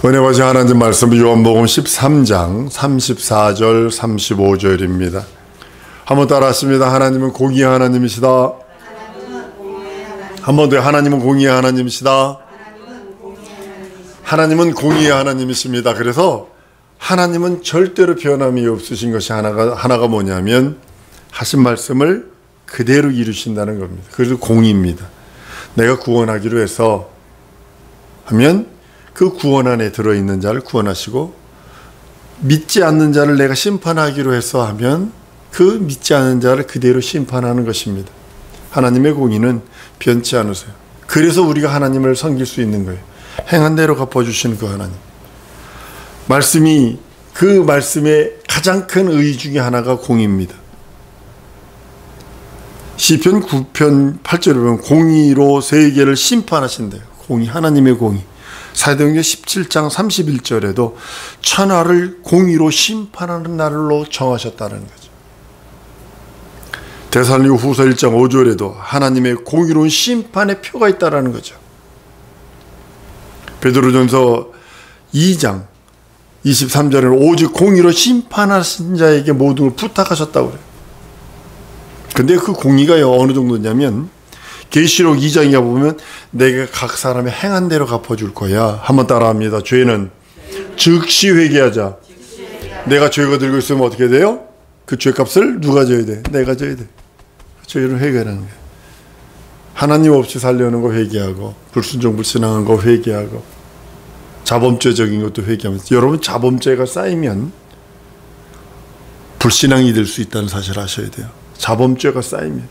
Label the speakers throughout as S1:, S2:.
S1: 은혜와 하나님 말씀 요한복음 13장 34절 35절입니다. 한번 따라하십니다. 하나님은 공의의 하나님이시다. 한 번 더, 하나님은 공의의 하나님이시다. 하나님은 공의의 하나님이십니다. 그래서 하나님은 절대로 변함이 없으신 것이 하나가 뭐냐면 하신 말씀을 그대로 이루신다는 겁니다. 그래서 공의입니다. 내가 구원하기로 해서 하면 그 구원 안에 들어있는 자를 구원하시고, 믿지 않는 자를 내가 심판하기로 해서 하면 그 믿지 않는 자를 그대로 심판하는 것입니다. 하나님의 공의는 변치 않으세요. 그래서 우리가 하나님을 섬길 수 있는 거예요. 행한 대로 갚아주시는 그 하나님. 말씀이, 그 말씀의 가장 큰 의 중에 하나가 공의입니다. 시편 9편 8절에 보면 공의로 세계를 심판하신대요. 공의, 하나님의 공의. 사도행전 17장 31절에도 천하를 공의로 심판하는 날로 정하셨다는 거죠. 데살로니가후서 1장 5절에도 하나님의 공의로운 심판의 표가 있다는 거죠. 베드로전서 2장 23절에는 오직 공의로 심판하신 자에게 모든 걸 부탁하셨다고 그래요. 근데 그 공의가 어느 정도냐면 계시록 2장에 보면 내가 각 사람의 행한 대로 갚아줄 거야. 한번 따라합니다. 죄는 즉시 회개하자. 내가 죄가 들고 있으면 어떻게 돼요? 그 죄값을 누가 져야 돼? 내가 져야 돼. 죄를 회개하는 거예요. 하나님 없이 살려는 거 회개하고, 불순종 불신앙한 거 회개하고, 자범죄적인 것도 회개하면서. 여러분, 자범죄가 쌓이면 불신앙이 될 수 있다는 사실을 아셔야 돼요. 자범죄가 쌓이면.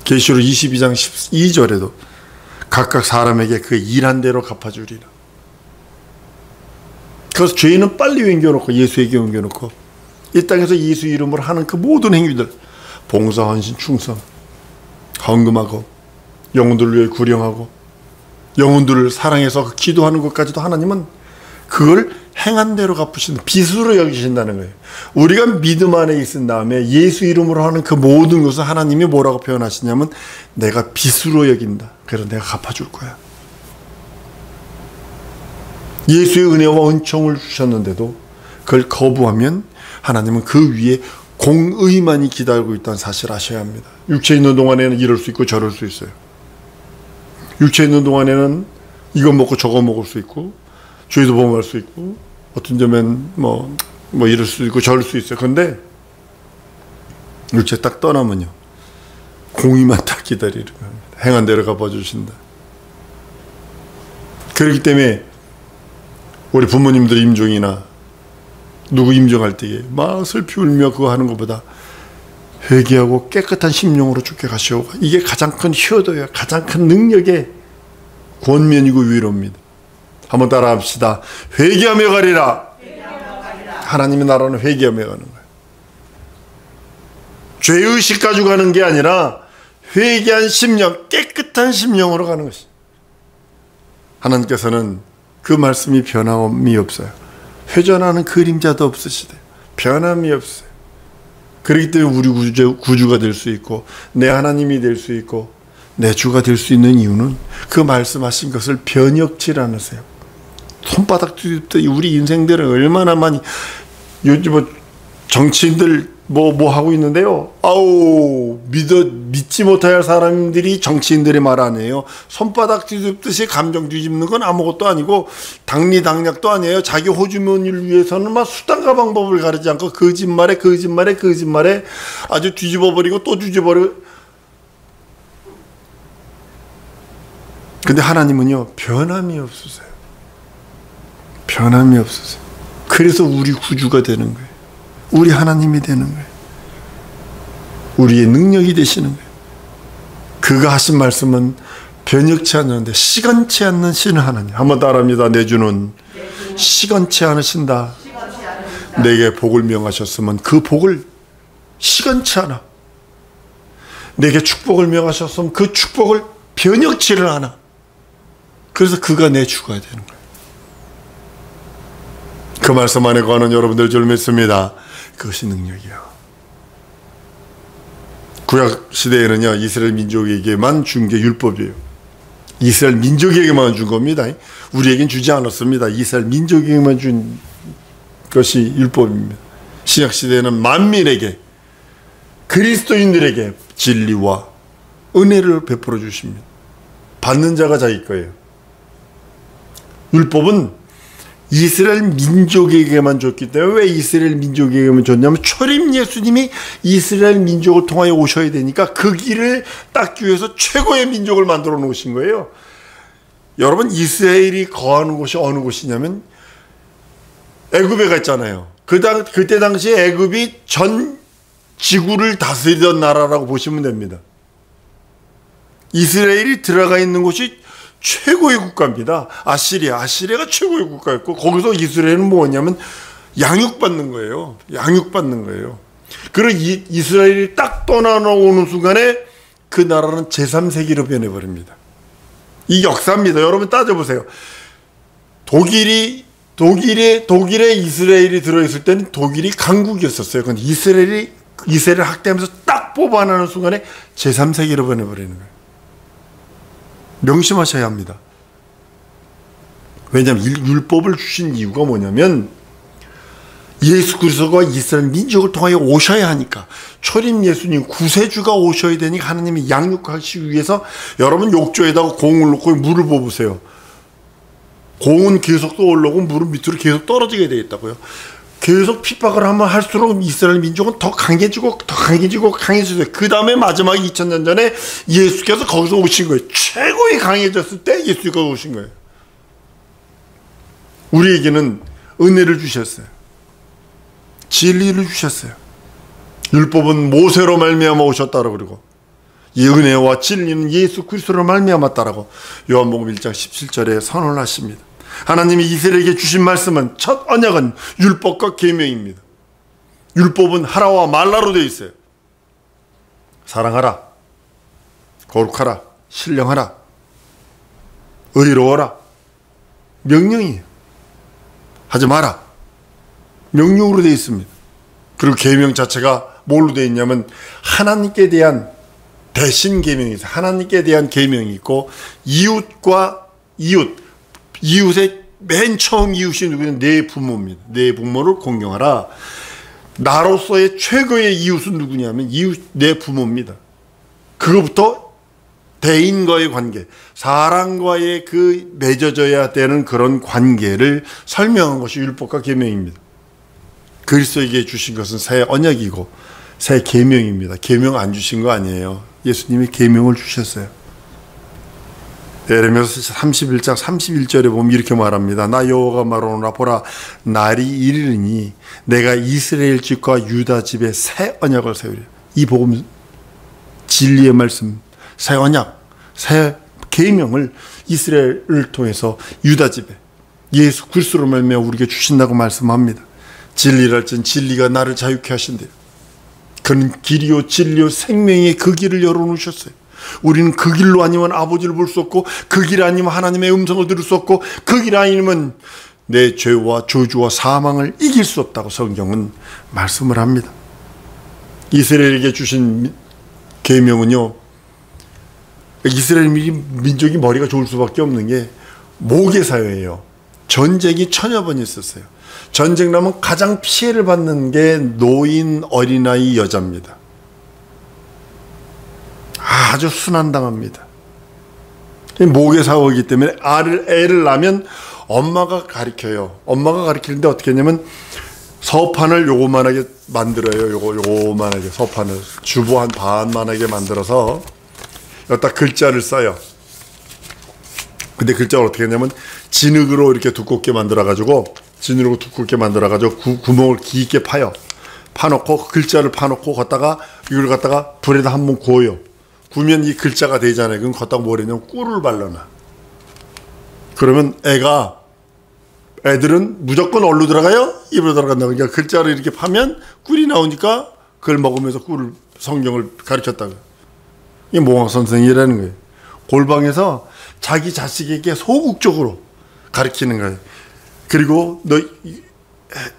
S1: 계시록 22장 12절에도 각각 사람에게 그 일한 대로 갚아주리라. 그래서 죄인은 빨리 옮겨놓고, 예수에게 옮겨놓고, 이 땅에서 예수 이름으로 하는 그 모든 행위들, 봉사, 헌신, 충성, 헌금하고, 영혼들을 위해 구령하고, 영혼들을 사랑해서 기도하는 것까지도 하나님은 그걸 행한 대로 갚으신다, 빚으로 여기신다는 거예요. 우리가 믿음 안에 있은 다음에 예수 이름으로 하는 그 모든 것을 하나님이 뭐라고 표현하시냐면 내가 빚으로 여긴다. 그래서 내가 갚아줄 거야. 예수의 은혜와 은총을 주셨는데도 그걸 거부하면 하나님은 그 위에 공의만이 기다리고 있다는 사실을 아셔야 합니다. 육체 있는 동안에는 이럴 수 있고 저럴 수 있어요. 육체 있는 동안에는 이거 먹고 저거 먹을 수 있고, 죄도 범할 수 있고, 어떤 점엔 뭐 이럴 수 있고 저럴 수 있어요. 그런데 육체 딱 떠나면요, 공의만 딱 기다리는 겁니다. 행한 대로 갚아주신다. 그렇기 때문에 우리 부모님들 임종이나 누구 임종할 때에 막 슬피 울며 그거 하는 것보다 회개하고 깨끗한 심령으로 죽게 가시오. 이게 가장 큰 효도예요. 가장 큰 능력의 권면이고 위로입니다. 한번 따라합시다. 회개하며 가리라. 하나님의 나라는 회개하며 가는 거예요. 죄의식 가지고 가는 게 아니라 회개한 심령, 깨끗한 심령으로 가는 것이. 하나님께서는 그 말씀이 변함이 없어요. 회전하는 그림자도 없으시대. 변함이 없어요. 그렇기 때문에 우리 구주가 될 수 있고, 내 하나님이 될 수 있고, 내 주가 될 수 있는 이유는 그 말씀하신 것을 변혁치 않으세요. 손바닥 뒤집듯이 우리 인생들은 얼마나 많이, 요즘 정치인들 뭐 하고 있는데요. 믿지 못할 사람들이 정치인들의 말 아니에요. 손바닥 뒤집듯이 감정 뒤집는 건 아무것도 아니고 당리당략도 아니에요. 자기 호주머니를 위해서는 막 수단과 방법을 가리지 않고 거짓말에 아주 뒤집어버리고 또 뒤집어버리고. 근데 하나님은요, 변함이 없으세요. 변함이 없으세요. 그래서 우리 구주가 되는 거예요. 우리 하나님이 되는 거예요. 우리의 능력이 되시는 거예요. 그가 하신 말씀은 변혁치 않는데 시간치 않는 신의 하나님. 한번 따라합니다. 내 주는 시간치 않으신다. 내게 복을 명하셨으면 그 복을 시간치 않아. 내게 축복을 명하셨으면 그 축복을 변혁치를 않아. 그래서 그가 내 주가 되는 거예요. 그 말씀 안에 거하는 여러분들 줄 믿습니다. 그것이 능력이야. 구약 시대에는요, 이스라엘 민족에게만 준 게 율법이에요. 이스라엘 민족에게만 준 겁니다. 우리에겐 주지 않았습니다. 이스라엘 민족에게만 준 것이 율법입니다. 신약시대에는 만민에게, 그리스도인들에게 진리와 은혜를 베풀어 주십니다. 받는 자가 자기 거예요. 율법은 이스라엘 민족에게만 줬기 때문에, 왜 이스라엘 민족에게만 줬냐면 초림 예수님이 이스라엘 민족을 통하여 오셔야 되니까 그 길을 닦기 위해서 최고의 민족을 만들어 놓으신 거예요. 여러분, 이스라엘이 거하는 곳이 어느 곳이냐면 애굽에 갔잖아요. 그때 당시에 애굽이 전 지구를 다스리던 나라라고 보시면 됩니다. 이스라엘이 들어가 있는 곳이 최고의 국가입니다. 아시리아가 최고의 국가였고, 거기서 이스라엘은 뭐냐면 양육받는 거예요. 양육받는 거예요. 그리고 이스라엘이 딱 떠나오는 순간에 그 나라는 제3세계로 변해버립니다. 이 역사입니다. 여러분 따져보세요. 독일에 이스라엘이 들어있을 때는 독일이 강국이었었어요. 근데 이스라엘을 학대하면서 딱 뽑아내는 순간에 제3세계로 변해버리는 거예요. 명심하셔야 합니다. 왜냐하면 율법을 주신 이유가 뭐냐면 예수 그리스도가 이스라엘 민족을 통하여 오셔야 하니까, 초림 예수님 구세주가 오셔야 되니까 하나님이 양육하시기 위해서, 여러분 욕조에다가 공을 놓고 물을 부어보세요. 공은 계속 떠올라오고 물은 밑으로 계속 떨어지게 되겠다고요. 계속 핍박을 하면 할수록 이스라엘 민족은 더 강해지고 강해지고, 그 다음에 마지막 2000년 전에 예수께서 거기서 오신 거예요. 최고의 강해졌을 때 예수가 오신 거예요. 우리에게는 은혜를 주셨어요. 진리를 주셨어요. 율법은 모세로 말미암아 오셨다라고, 그리고 이 은혜와 진리는 예수 그리스도로 말미암았다라고 요한복음 1장 17절에 선언하십니다. 하나님이 이스라엘에게 주신 말씀은, 첫 언약은 율법과 계명입니다. 율법은 하라와 말라로 되어 있어요. 사랑하라, 거룩하라, 신령하라, 의로워라, 명령이에요. 하지 마라, 명령으로 되어 있습니다. 그리고 계명 자체가 뭘로 되어 있냐면 하나님께 대한 대신 계명이 있어요. 하나님께 대한 계명이 있고, 이웃의 맨 처음 이웃이 누구냐면 내 부모입니다. 내 부모를 공경하라. 나로서의 최고의 이웃은 누구냐면 내 부모입니다. 그거부터 대인과의 관계, 사람과의 그 맺어져야 되는 그런 관계를 설명한 것이 율법과 계명입니다. 그리스도에게 주신 것은 새 언약이고 새 계명입니다. 계명 안 주신 거 아니에요. 예수님이 계명을 주셨어요. 에레미야 31장 31절에 보면 이렇게 말합니다. 나 여호와가 말하노라, 보라 날이 이르리니 내가 이스라엘 집과 유다 집에 새 언약을 세우리라. 이 복음, 진리의 말씀, 새 언약, 새 계명을 이스라엘을 통해서 유다 집에 예수 그리스도로 말미암아 우리에게 주신다고 말씀합니다. 진리를 할지는 진리가 나를 자유케 하신대요. 그는 길이요 진리요 생명의 그 길을 열어놓으셨어요. 우리는 그 길로 아니면 아버지를 볼 수 없고, 그 길 아니면 하나님의 음성을 들을 수 없고, 그 길 아니면 내 죄와 저주와 사망을 이길 수 없다고 성경은 말씀을 합니다. 이스라엘에게 주신 계명은요, 이스라엘 민족이 머리가 좋을 수밖에 없는 게 모계사회예요. 전쟁이 1000여 번 있었어요. 전쟁 나면 가장 피해를 받는 게 노인, 어린아이, 여자입니다. 아주 순환당합니다. 모계사회이기 때문에 애를 낳으면 엄마가 가르쳐요. 엄마가 가르치는데 어떻게 했냐면 서판을 요만하게 만들어요. 요만하게 서판을 주보 한 반만하게 만들어서 여기다 글자를 써요. 근데 글자를 어떻게 했냐면 진흙으로 이렇게 두껍게 만들어가지고 구멍을 깊게 파놓고 글자를 파놓고 이걸 갖다가 불에다 한번 구워요. 구우면 이 글자가 되잖아요. 그럼 걷다가 뭘 했냐면 꿀을 발라놔. 그러면 애들은 무조건 어디로 들어가요? 입으로 들어간다. 그러니까 글자를 이렇게 파면 꿀이 나오니까 그걸 먹으면서 성경을 가르쳤다고. 이게 몽학 선생이라는 거예요. 골방에서 자기 자식에게 소극적으로 가르치는 거예요. 그리고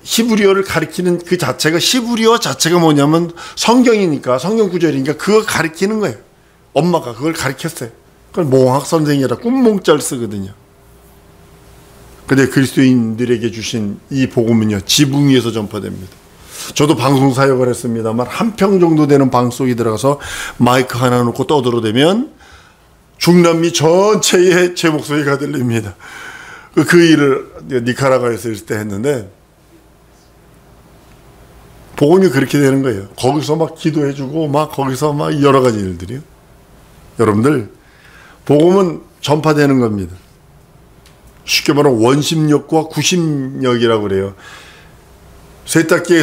S1: 히브리어를 가르치는 그 자체가, 히브리어 자체가 뭐냐면 성경이니까, 성경 구절이니까 그거 가르치는 거예요. 엄마가 그걸 가르쳤어요. 그걸 몽학 선생이라 꿈몽자를 쓰거든요. 근데 그리스도인들에게 주신 이 복음은요, 지붕 위에서 전파됩니다. 저도 방송 사역을 했습니다만 한 평 정도 되는 방 속에 들어가서 마이크 하나 놓고 떠들어대면 중남미 전체에 제 목소리가 들립니다. 그 일을 니카라과에서 있을 때 했는데 복음이 그렇게 되는 거예요. 거기서 막 기도해주고 막 거기서 막 여러 가지 일들이요. 여러분들 복음은 전파되는 겁니다. 쉽게 말하면 원심력과 구심력이라고 그래요. 세탁기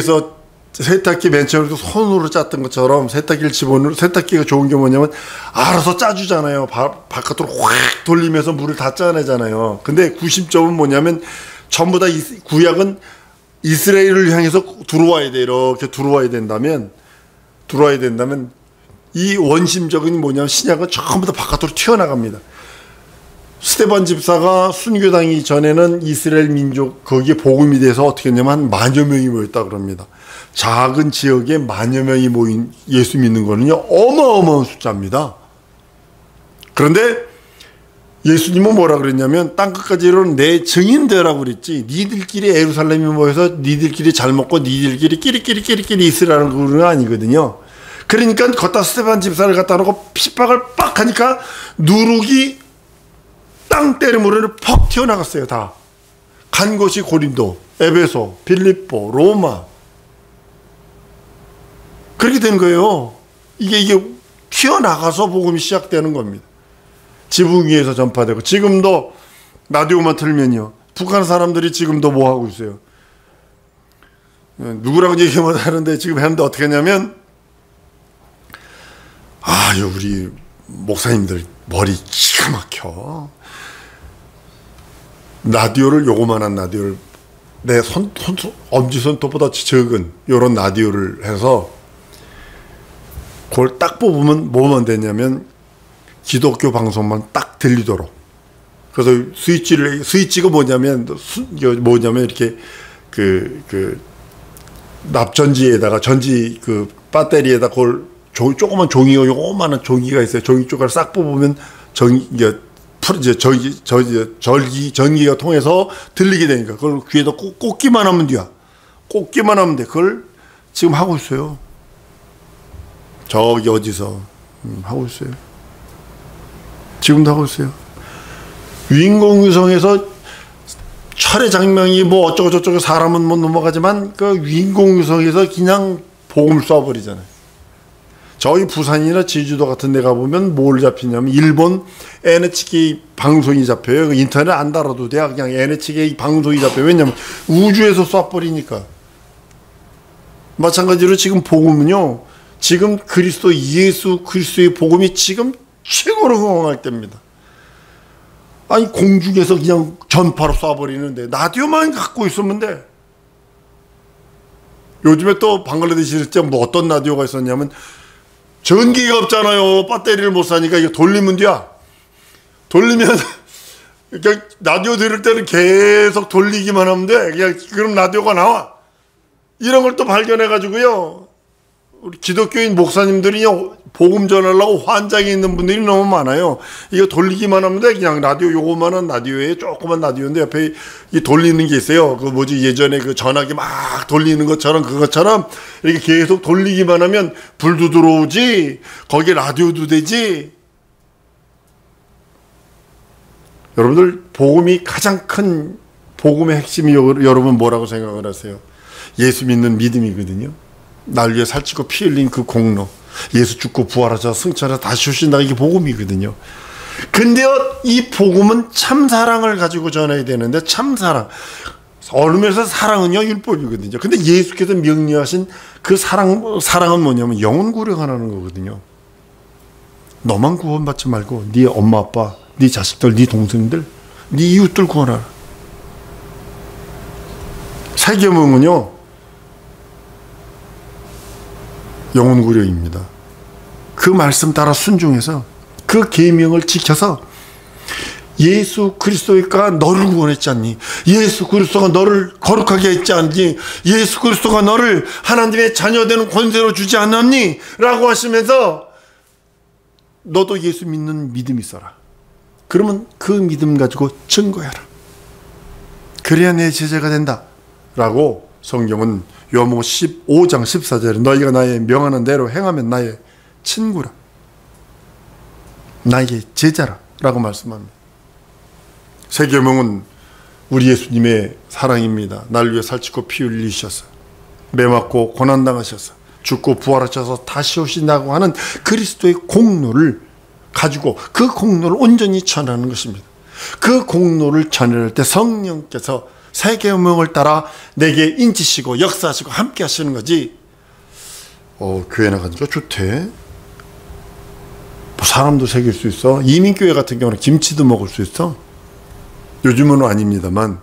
S1: 맨 처음에 손으로 짰던 것처럼 세탁기를 집어넣으면 세탁기가 좋은 게 뭐냐면 알아서 짜주잖아요. 바깥으로 확 돌리면서 물을 다 짜내잖아요. 근데 구심점은 뭐냐면 전부 다 구약은 이스라엘을 향해서 들어와야 돼. 이렇게 들어와야 된다면 이 원심적인 뭐냐면 신약은 전부 다 바깥으로 튀어나갑니다. 스데반 집사가 순교당이 전에는 이스라엘 민족 거기에 복음이 돼서 어떻게 했냐면 한 10,000 명이 모였다 그럽니다. 작은 지역에 10,000 명이 모인 예수 믿는 거는요 어마어마한 숫자입니다. 그런데 예수님은 뭐라 그랬냐면 땅끝까지 이르는 내 증인되라고 그랬지 니들끼리 예루살렘에 모여서 니들끼리 잘 먹고 니들끼리 끼리끼리 있으라는 건 아니거든요. 그러니까 걷다 스데반 집사를 갖다 놓고 핍박을 빡 하니까 누룩이 땅 때리므로 퍽 튀어나갔어요. 다. 간 곳이 고린도, 에베소, 빌립보, 로마. 그렇게 된 거예요. 이게 튀어나가서 복음이 시작되는 겁니다. 지붕 위에서 전파되고 지금도 라디오만 틀면요. 북한 사람들이 지금도 뭐 하고 있어요. 누구라고 얘기 못 하는데 지금 했는데 어떻게 했냐면 우리 목사님들 머리 기가 막혀. 라디오를 요거만한 라디오를 내 엄지손톱보다 적은 요런 라디오를 해서 그걸 딱 뽑으면 뭐만 되냐면 기독교 방송만 딱 들리도록. 그래서 스위치가 뭐냐면 이렇게 납전지에다가 전지 배터리에다 그걸 조그만 종이가 요만한 종이가 있어요. 종이 쪽을 싹 뽑으면 전기가 통해서 들리게 되니까 그걸 귀에다 꽂기만 하면 돼요. 꽂기만 하면 돼. 그걸 지금 하고 있어요. 저기 어디서 하고 있어요. 지금도 하고 있어요. 위인공위성에서 철의 장면이 뭐 어쩌고 저쩌고 사람은 못 넘어가지만 그 위인공위성에서 그냥 복음을 쏴버리잖아요. 저희 부산이나 제주도 같은 데 가보면 뭘 잡히냐면 일본 NHK 방송이 잡혀요. 인터넷 안 달아도 돼. 그냥 NHK 방송이 잡혀요. 왜냐면 우주에서 쏴버리니까. 마찬가지로 지금 복음은요. 지금 예수 그리스도의 복음이 지금 최고로 흥황할 때입니다. 아니 공중에서 그냥 전파로 쏴버리는데 라디오만 갖고 있으면 돼. 요즘에 또 방글라데시 때 뭐 어떤 라디오가 있었냐면 전기가 없잖아요. 배터리를 못 사니까 이거 돌리면 돼야. 돌리면 그냥 라디오 들을 때는 계속 돌리기만 하면 돼. 그냥 그럼 라디오가 나와. 이런 걸 또 발견해 가지고요. 우리 기독교인 목사님들이요 복음 전하려고 환장해 있는 분들이 너무 많아요. 이거 돌리기만 하면 돼. 그냥 라디오 요거만한 라디오에 조그만 라디오인데 옆에 이 돌리는 게 있어요. 그 뭐지 예전에 그 전화기 막 돌리는 것처럼 그것처럼 이렇게 계속 돌리기만 하면 불도 들어오지 거기에 라디오도 되지. 여러분들 복음이 가장 큰 복음의 핵심이 여러분 뭐라고 생각을 하세요? 예수 믿는 믿음이거든요. 날 위해 살찌고 피 흘린 그 공로, 예수 죽고 부활하셔서 승천해서 다시 오신다, 이게 복음이거든요. 근데요 이 복음은 참사랑을 가지고 전해야 되는데 참사랑, 얼음에서 사랑은요 율법이거든요. 근데 예수께서 명령하신 그 사랑은 뭐냐면 영혼 구령하라는 거거든요. 너만 구원받지 말고 네 엄마 아빠, 네 자식들, 네 동생들, 네 이웃들 구원하라. 새 계명은요 영혼 구령입니다. 그 말씀 따라 순종해서 그 계명을 지켜서 예수 그리스도가 너를 구원했지 않니? 예수 그리스도가 너를 거룩하게 했지 않니? 예수 그리스도가 너를 하나님의 자녀되는 권세로 주지 않았니? 라고 하시면서 너도 예수 믿는 믿음이 있어라. 그러면 그 믿음 가지고 증거해라. 그래야 내 제자가 된다 라고 성경은 요한복음 15장 14절에 너희가 나의 명하는 대로 행하면 나의 친구라, 나에게 제자라 라고 말씀합니다. 새 계명은 우리 예수님의 사랑입니다. 날 위해 살찌고 피 흘리셨어, 매 맞고 고난당하셔서 죽고 부활하셔서 다시 오신다고 하는 그리스도의 공로를 가지고 그 공로를 온전히 전하는 것입니다. 그 공로를 전할 때 성령께서 새 계명을 따라 내게 인치시고 역사하시고 함께 하시는 거지. 교회 나가니까 좋대, 뭐 사람도 새길 수 있어, 이민교회 같은 경우는 김치도 먹을 수 있어. 요즘은 아닙니다만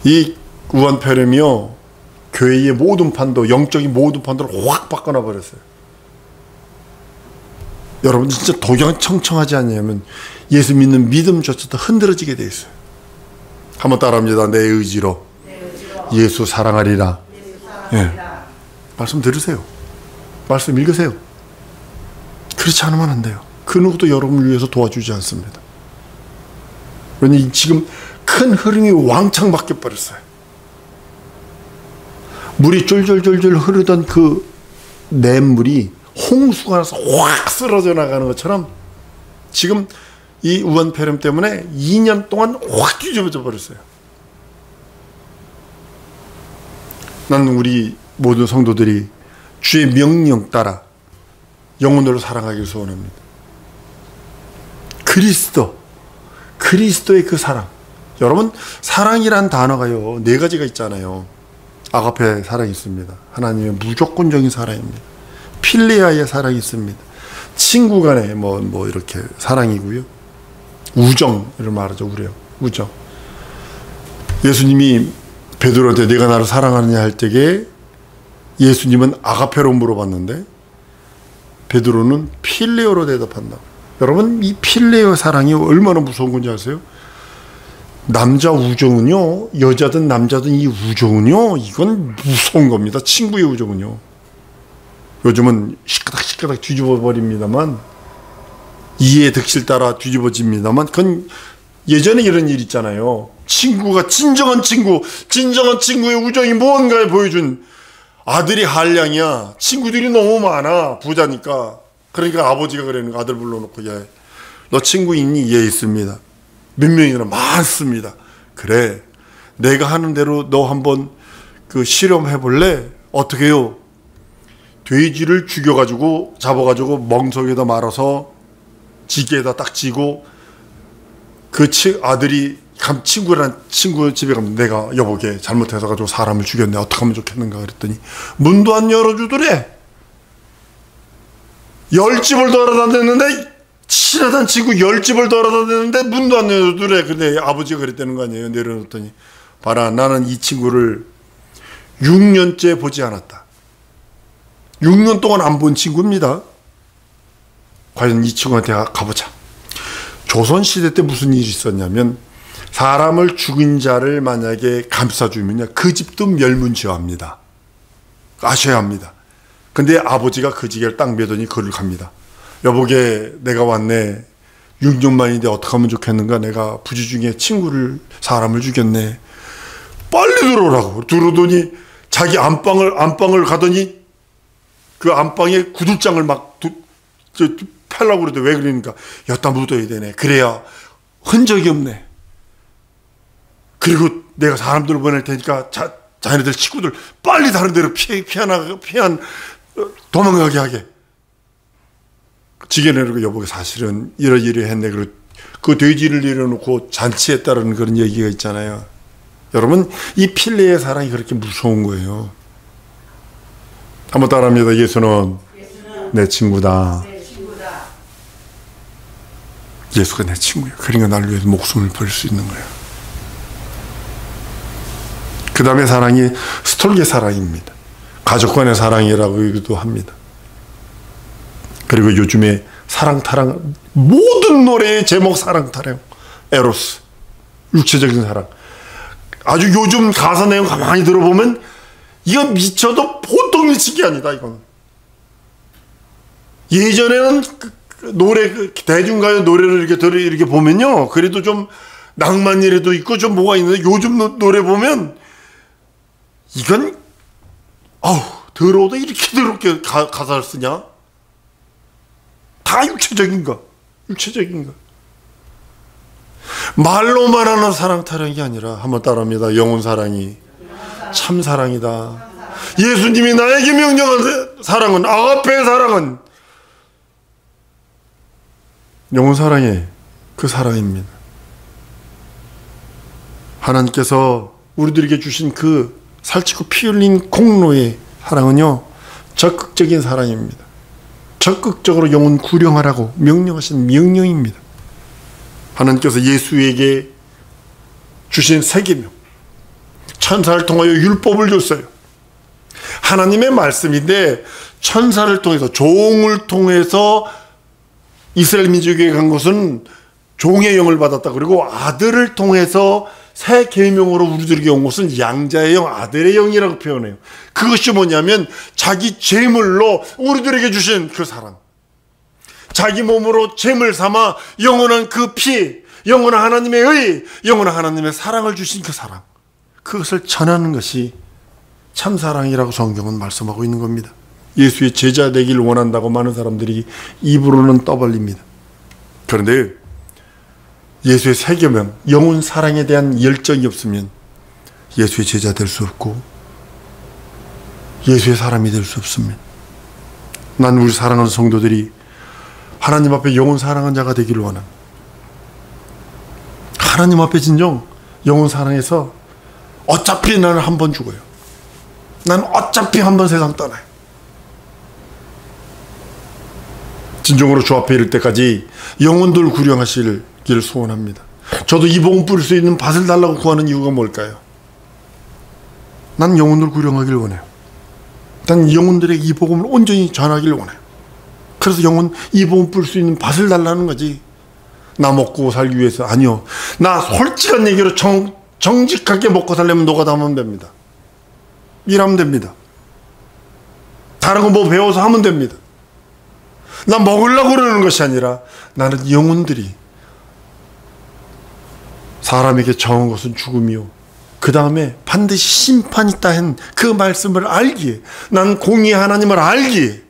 S1: 이 우한폐렴이요, 교회의 모든 판도, 영적인 모든 판도를 확 바꿔놔 버렸어요. 여러분 진짜 도경청청하지 않냐면 예수 믿는 믿음조차도 흔들어지게 돼 있어요. 한번 따라합니다. 내 의지로 예수 사랑하리라. 예. 말씀 들으세요. 말씀 읽으세요. 그렇지 않으면 안 돼요. 그 누구도 여러분을 위해서 도와주지 않습니다. 왜냐하면 지금 큰 흐름이 왕창 바뀌어 버렸어요. 물이 쫄쫄쫄쫄 흐르던 그 냇물이 홍수가 나서 확 쓰러져 나가는 것처럼 지금 이 우한폐렴 때문에 2년 동안 확 뒤집어져 버렸어요. 나는 우리 모든 성도들이 주의 명령 따라 영혼으로 살아가기를 소원합니다. 그리스도의 그 사랑. 여러분, 사랑이란 단어가요 4가지가 있잖아요. 아가페 사랑이 있습니다. 하나님의 무조건적인 사랑입니다. 필레아의 사랑이 있습니다. 친구 간의 뭐 이렇게 사랑이고요. 우정을 말하죠. 우정. 예수님이 베드로한테 내가 나를 사랑하느냐 할 때에 예수님은 아가페로 물어봤는데 베드로는 필레오로 대답한다. 여러분, 이 필레오 사랑이 얼마나 무서운 건지 아세요? 남자 우정은요, 여자든 남자든 이 우정은요, 이건 무서운 겁니다. 친구의 우정은요. 요즘은 시끄닥 뒤집어 버립니다만, 이해 득실 따라 뒤집어집니다만, 그건 예전에 이런 일 있잖아요. 친구가 진정한 친구의 우정이 무언가에 보여준 아들이 한량이야. 친구들이 너무 많아. 부자니까. 그러니까 아버지가 그러는 거, 아들 불러놓고, 너 친구 있니? 예, 있습니다. 몇 명이나? 많습니다. 그래, 내가 하는 대로 너 한번 그 실험해 볼래? 어떻게 해요? 돼지를 잡아가지고 멍석에다 말아서 지게에다 딱 쥐고 그 아들이 친구 집에 가면 내가 여보게 잘못해서 가지고 사람을 죽였네. 어떻게 하면 좋겠는가 그랬더니 문도 안 열어주더래. 10집을 돌아다녔는데, 친하던 친구 10집을 돌아다녔는데 문도 안 열어주더래. 근데 아버지가 그랬다는 거 아니에요. 내려놓더니 봐라, 나는 이 친구를 6년째 보지 않았다. 6년 동안 안 본 친구입니다. 과연 이 친구한테 가보자. 조선시대 때 무슨 일이 있었냐면, 사람을 죽인 자를 만약에 감싸주면요, 그 집도 멸문지화합니다. 아셔야 합니다. 근데 아버지가 그 지게를 딱 매더니 거리를 갑니다. 여보게, 내가 왔네. 6년 만인데 어떻게 하면 좋겠는가? 내가 부지 중에 사람을 죽였네. 빨리 들어오라고. 들어오더니 자기 안방을 가더니 그 안방에 구들장을 막 펴려고 그러더니, 왜 그러니까 여기다 묻어야 되네. 그래야 흔적이 없네. 그리고 내가 사람들을 보낼 테니까 자네들 친구들 빨리 다른 데로 도망가게 하게. 지게 내리고 여보가 사실은 이러이러했네. 그리고 그 돼지를 내려놓고 잔치했다는 그런 얘기가 있잖아요. 여러분, 이 필레의 사랑이 그렇게 무서운 거예요. 한번 따라합니다. 예수는 내 친구다. 예수가 내 친구예요. 그러니까 나를 위해서 목숨을 버릴 수 있는 거예요. 그 다음에 사랑이 스톨게 사랑입니다. 가족 간의 사랑이라고 얘기도 합니다. 그리고 요즘에 사랑타랑, 모든 노래의 제목 사랑타랑, 에로스, 육체적인 사랑. 아주 요즘 가사 내용 가만히 들어보면 이거 미쳐도 보통 미친 게 아니다. 이건 예전에는 노래, 대중가요 노래를 이렇게 보면요. 그래도 좀 낭만이라도 있고 좀 뭐가 있는데 요즘 노래 보면 이건, 더러워도 이렇게 더럽게 가사를 쓰냐? 다 육체적인가? 말로 말하는 사랑 타령이 아니라, 한번 따라합니다. 영혼 사랑이 참 사랑이다. 예수님이 나에게 명령한 사랑은, 아가페의 사랑은 영혼 사랑의 그 사랑입니다. 하나님께서 우리들에게 주신 그 살찌고 피 흘린 공로의 사랑은요, 적극적인 사랑입니다. 적극적으로 영혼 구령하라고 명령하신 명령입니다. 하나님께서 예수에게 주신 세계명, 천사를 통하여 율법을 줬어요. 하나님의 말씀인데 천사를 통해서, 종을 통해서 이스라엘 민족에게 간 것은 종의 영을 받았다. 그리고 아들을 통해서 새 계명으로 우리들에게 온 것은 양자의 영, 아들의 영이라고 표현해요. 그것이 뭐냐면 자기 제물로 우리들에게 주신 그 사랑, 자기 몸으로 제물 삼아 영원한 그 피, 영원한 하나님의 의, 영원한 하나님의 사랑을 주신 그 사랑, 그것을 전하는 것이 참 사랑이라고 성경은 말씀하고 있는 겁니다. 예수의 제자 되길 원한다고 많은 사람들이 입으로는 떠벌립니다. 그런데 예수의 세계명, 영혼 사랑에 대한 열정이 없으면 예수의 제자 될 수 없고 예수의 사람이 될 수 없습니다. 난 우리 사랑하는 성도들이 하나님 앞에 영혼 사랑한 자가 되기를 원합니다. 하나님 앞에 진정 영혼 사랑해서 어차피 나는 한 번 죽어요. 난 어차피 한 번 세상 떠나요. 진정으로 주 앞에 이를 때까지 영혼들 구령하시길 소원합니다. 저도 이 복음 뿌릴 수 있는 밭을 달라고 구하는 이유가 뭘까요? 난 영혼들 구령하길 원해요. 난 영혼들에게 이 복음을 온전히 전하길 원해요. 그래서 이 복음 뿌릴 수 있는 밭을 달라는 거지. 나 먹고 살기 위해서. 아니요. 나 솔직한 얘기로 정직하게 먹고 살려면 노가다하면 됩니다. 일하면 됩니다. 다른 거 뭐 배워서 하면 됩니다. 나 먹으려고 그러는 것이 아니라 나는 영혼들이 사람에게 정한 것은 죽음이요, 그 다음에 반드시 심판이 있다 한 그 말씀을 알기에, 난 공의 하나님을 알기에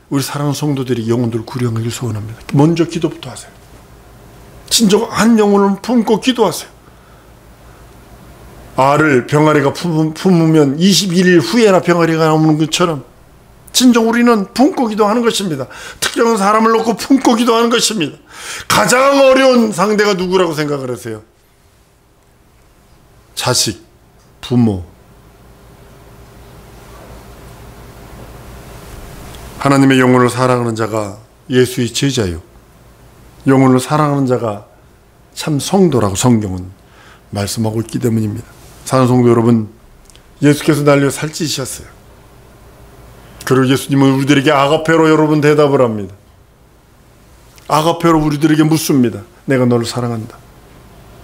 S1: 우리 사랑하는 성도들이 영혼들을 구령하길 소원합니다. 먼저 기도부터 하세요. 진정 한 영혼을 품고 기도하세요. 알을 병아리가 품으면 21일 후에나 병아리가 나오는 것처럼 진정 우리는 품고 기도하는 것입니다. 특정한 사람을 놓고 품고 기도하는 것입니다. 가장 어려운 상대가 누구라고 생각을 하세요? 자식, 부모. 하나님의 영혼을 사랑하는 자가 예수의 제자요, 영혼을 사랑하는 자가 참 성도라고 성경은 말씀하고 있기 때문입니다. 사는 성도 여러분, 예수께서 날려 살찌셨어요. 그리고 예수님은 우리들에게 아가페로 여러분 대답을 합니다. 아가페로 우리들에게 묻습니다. 내가 너를 사랑한다.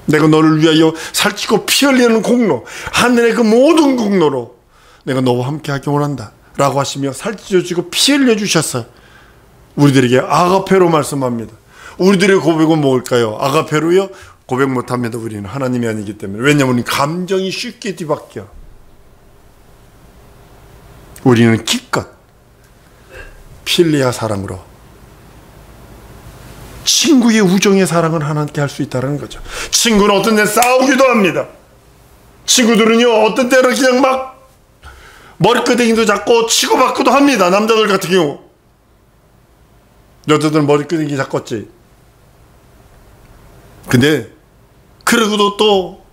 S1: 내가 너를 위하여 살찌고 피 흘리는 공로, 하늘의 그 모든 공로로 내가 너와 함께 하기 원한다 라고 하시며 살찌셔지고 피 흘려주셨어요. 우리들에게 아가페로 말씀합니다. 우리들의 고백은 뭘까요? 아가페로요? 고백 못합니다. 우리는 하나님이 아니기 때문에. 왜냐하면 감정이 쉽게 뒤바뀌어. 우리는 기껏 필리아 사랑으로 친구의 우정의 사랑을 하나님께 할 수 있다는 거죠. 친구는 어떤 때 싸우기도 합니다. 친구들은요, 어떤 때는 그냥 막 머리끄댕이도 잡고 치고받고도 합니다. 남자들 같은 경우. 여자들은 머리끄댕이 잡겠지. 근데 그러고도 또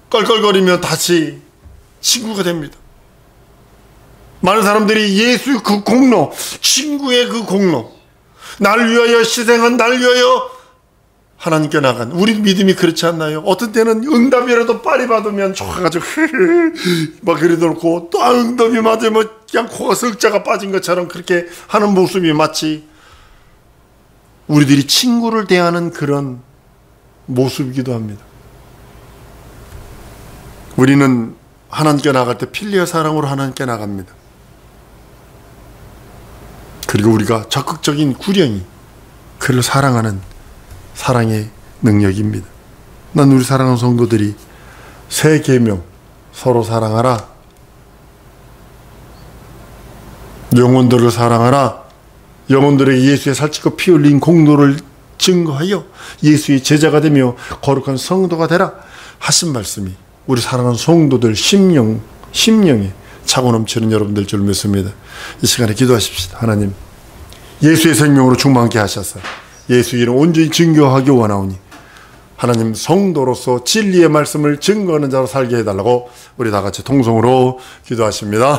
S1: 껄껄거리며 다시 친구가 됩니다. 많은 사람들이 예수의 그 공로, 친구의 그 공로, 날 위하여 희생한, 날 위하여 하나님께 나간 우리 믿음이 그렇지 않나요? 어떤 때는 응답이라도 빨리 받으면 좋아가지고 막 그래놓고 또 응답이 맞으면 그냥 코가 석자가 빠진 것처럼 그렇게 하는 모습이 마치 우리들이 친구를 대하는 그런 모습이기도 합니다. 우리는 하나님께 나갈 때 필리아 사랑으로 하나님께 나갑니다. 그리고 우리가 적극적인 구령이 그를 사랑하는 사랑의 능력입니다. 난 우리 사랑하는 성도들이 새 계명, 서로 사랑하라, 영혼들을 사랑하라, 영혼들에게 예수의 살찌고 피 흘린 공로를 증거하여 예수의 제자가 되며 거룩한 성도가 되라 하신 말씀이 우리 사랑하는 성도들 심령에 차고 넘치는 여러분들 줄 믿습니다. 이 시간에 기도하십시다. 하나님, 예수의 생명으로 충만케 하셔서 예수 이름 온전히 증거하기 원하오니 하나님, 성도로서 진리의 말씀을 증거하는 자로 살게 해달라고 우리 다 같이 통성으로 기도하십니다.